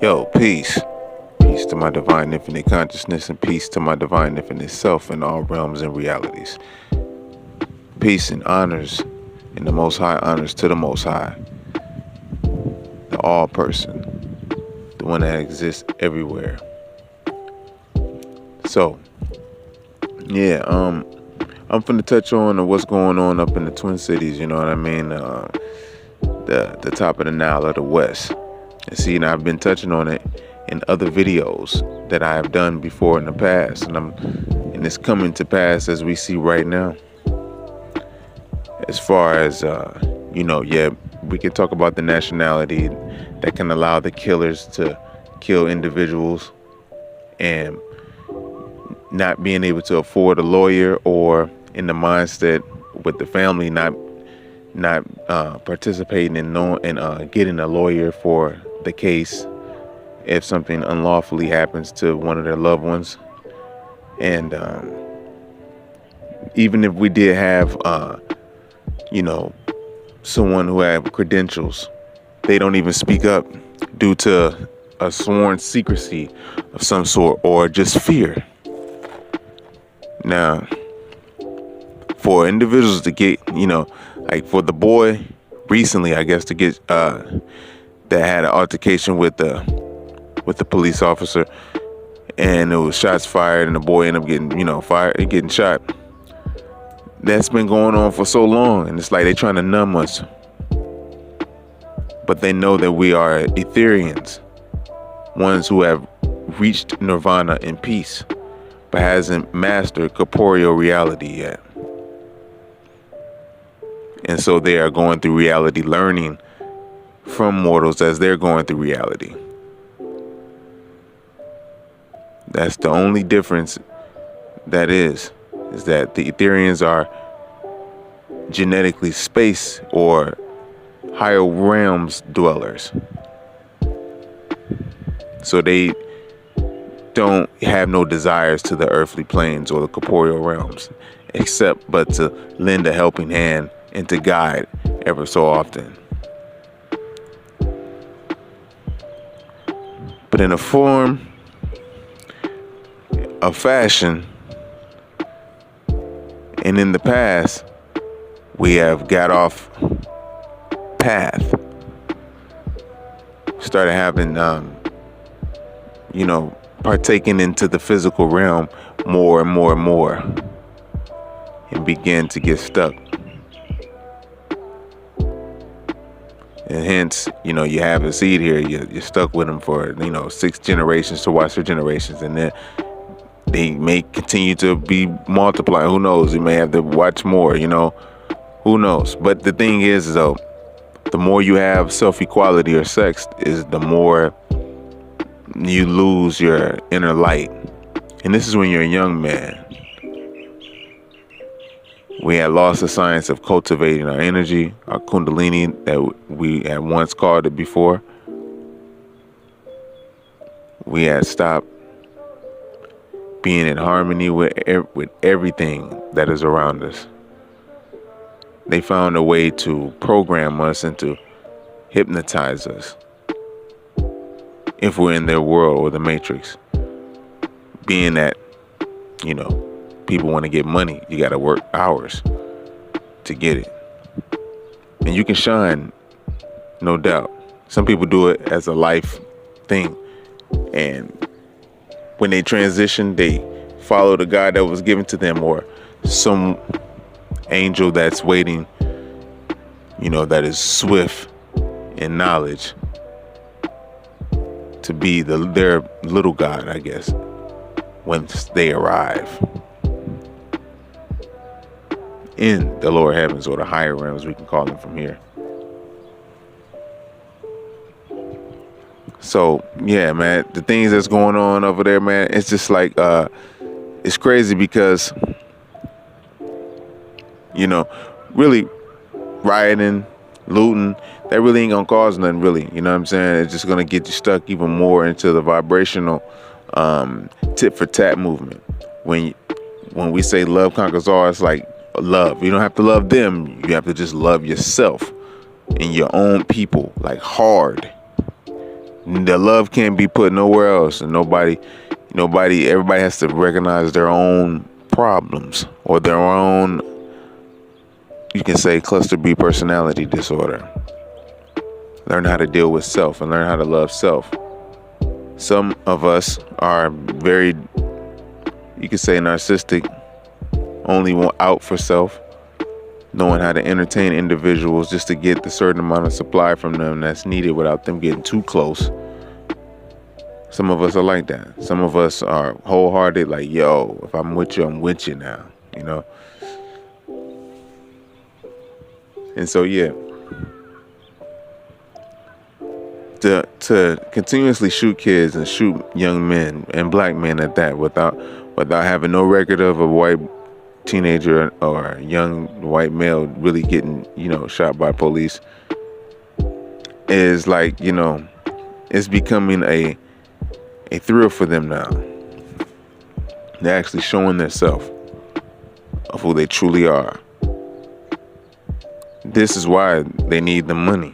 Yo, peace. Peace to my divine infinite consciousness and peace to my divine infinite self in all realms and realities. Peace and honors in the Most High, honors to the Most High, the all person, the one that exists everywhere. So, yeah, I'm finna touch on what's going on up in the Twin Cities, you know what I mean? The top of the Nile of the West. And see, I've been touching on it in other videos that I have done before in the past, and it's coming to pass as we see right now. As far as we can talk about the nationality that can allow the killers to kill individuals and not being able to afford a lawyer, or in the mindset with the family not participating in getting a lawyer for the case if something unlawfully happens to one of their loved ones. And even if we did have someone who had credentials, they don't even speak up due to a sworn secrecy of some sort or just fear. Now, for individuals to get, like for the boy recently, I guess, to get that had an altercation with the police officer, and it was shots fired, and the boy ended up getting shot. That's been going on for so long, and it's like they're trying to numb us. But they know that we are Etherians, ones who have reached nirvana in peace, but hasn't mastered corporeal reality yet. And so they are going through reality, learning from mortals as they're going through reality. That's the only difference that is that the Etherians are genetically space or higher realms dwellers. So they don't have no desires to the earthly planes or the corporeal realms, except but to lend a helping hand and to guide ever so often. But in a form, a fashion, and in the past, we have got off path, started having, partaking into the physical realm more and more and more, and begin to get stuck. And hence, you have a seed here, you're stuck with them for, 6 generations to watch their generations, and then they may continue to be multiplying. Who knows? You may have to watch more, who knows? But the thing is, though, the more you have self-equality or sex, is the more you lose your inner light. And this is when you're a young man. We had lost the science of cultivating our energy, our kundalini, that we had once called it before. We had stopped being in harmony with everything that is around us. They found a way to program us and to hypnotize us if we're in their world or the matrix. Being that, people want to get money, you got to work hours to get it. And you can shine, no doubt. Some people do it as a life thing. And when they transition, they follow the God that was given to them, or some angel that's waiting, that is swift in knowledge, to be their little God, I guess, once they arrive in the lower heavens, or the higher realms, we can call them from here. So, yeah, man, the things that's going on over there, man, it's just like, it's crazy because, really rioting, looting, that really ain't gonna cause nothing, really. You know what I'm saying? It's just gonna get you stuck even more into the vibrational tit for tat movement. When we say love conquers all, it's like love. You don't have to love them. You have to just love yourself and your own people, like hard. The love can't be put nowhere else, and everybody has to recognize their own problems or their own, you can say, cluster B personality disorder. Learn how to deal with self and learn how to love self. Some of us are very, you could say, narcissistic, only out for self, knowing how to entertain individuals just to get the certain amount of supply from them that's needed without them getting too close. Some of us are like that. Some of us are wholehearted, like, yo, if I'm with you, I'm with you now, you know? And so, yeah, to continuously shoot kids and shoot young men and black men at that without having no record of a white teenager or a young white male really getting, shot by police is like, it's becoming a thrill for them now. They're actually showing themselves of who they truly are. This is why they need the money.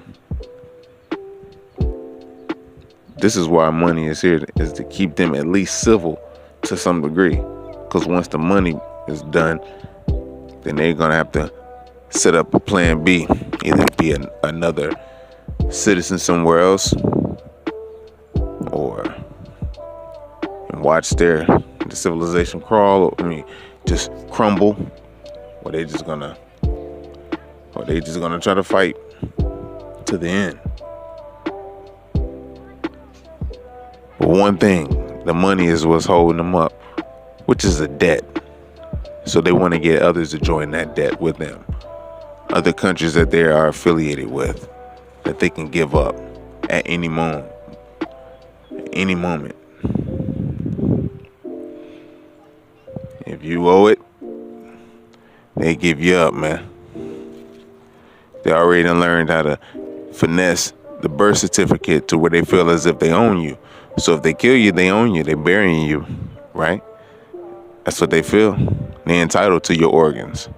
This is why money is here, is to keep them at least civil to some degree. Because once the money is done, then they're going to have to set up a plan B. Either be another citizen somewhere else, or watch the civilization just crumble, or they just gonna try to fight to the end. But one thing, the money is what's holding them up, which is a debt. So they want to get others to join that debt with them. Other countries that they are affiliated with, that they can give up at any moment. Any moment. If you owe it, they give you up, man. They already done learned how to finesse the birth certificate to where they feel as if they own you. So if they kill you, they own you. They're burying you, right? That's what they feel. They're entitled to your organs.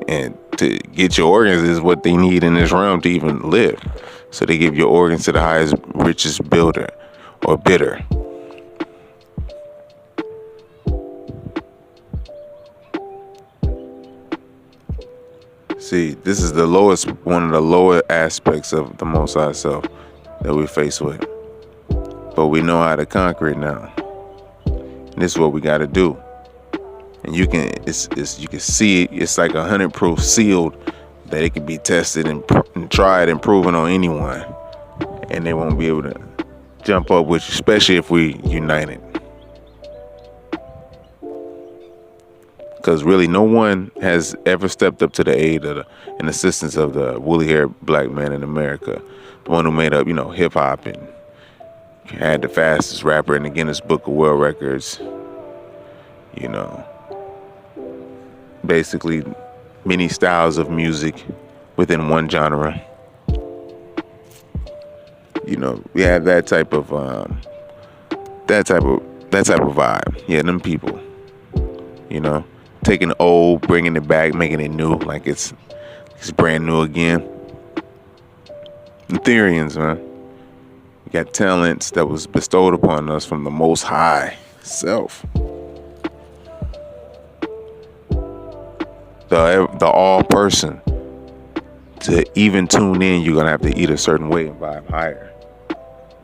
And to get your organs is what they need in this realm to even live. So they give your organs to the highest, richest builder or bidder. See, this is one of the lower aspects of the Most High Self that we face with. But we know how to conquer it now. And this is what we got to do. And you can see it. It's like 100 proof sealed that it can be tested and tried and proven on anyone, and they won't be able to jump up with you, especially if we united. Because really, no one has ever stepped up to the aid and assistance of the woolly-haired black man in America, the one who made up, hip hop and had the fastest rapper in the Guinness Book of World Records. Basically many styles of music within one genre. We have that type of vibe. Yeah, them people. Taking the old, bringing it back, making it new, like it's brand new again. Ethereans, man. We got talents that was bestowed upon us from the Most High Self. The all person. To even tune in, you're gonna have to eat a certain way and vibe higher.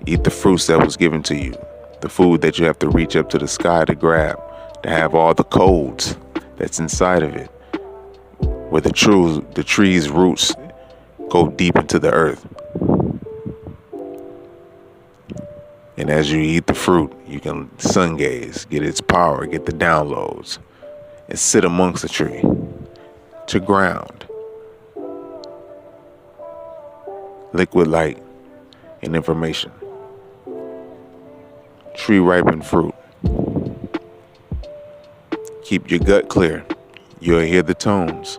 Eat the fruits that was given to you. The food that you have to reach up to the sky to grab, to have all the codes that's inside of it, where the tree's roots go deep into the earth. And as you eat the fruit, you can sun gaze, get its power, get the downloads, and sit amongst the tree to ground. Liquid light and information. Tree ripened fruit. Keep your gut clear. You'll hear the tones.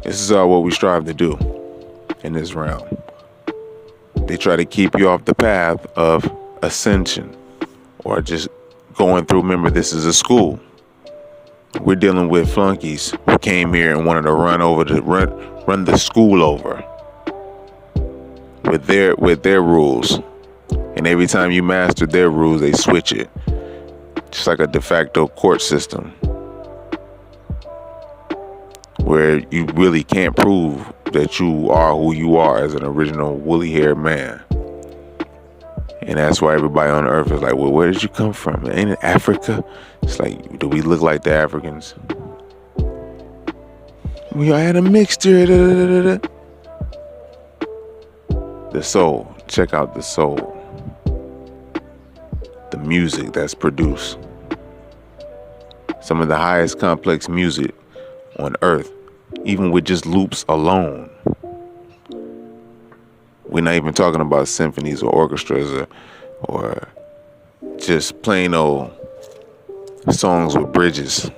This is all what we strive to do in this realm. They try to keep you off the path of ascension or just going through. Remember, this is a school. We're dealing with flunkies who came here and wanted to run the school over with their rules. And every time you master their rules, they switch it. Just like a de facto court system where you really can't prove that you are who you are as an original woolly-haired man. And that's why everybody on earth is like, well, where did you come from? Ain't it Africa? It's like, do we look like the Africans? We had a mixture. The soul. Check out the soul. The music that's produced. Some of the highest complex music on earth, even with just loops alone. We're not even talking about symphonies or orchestras or just plain old songs with bridges.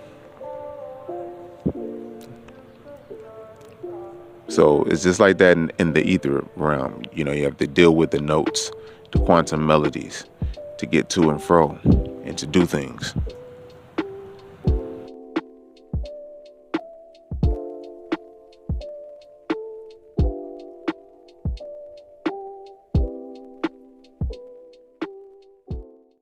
So it's just like that in the ether realm. You know, you have to deal with the notes, the quantum melodies to get to and fro and to do things.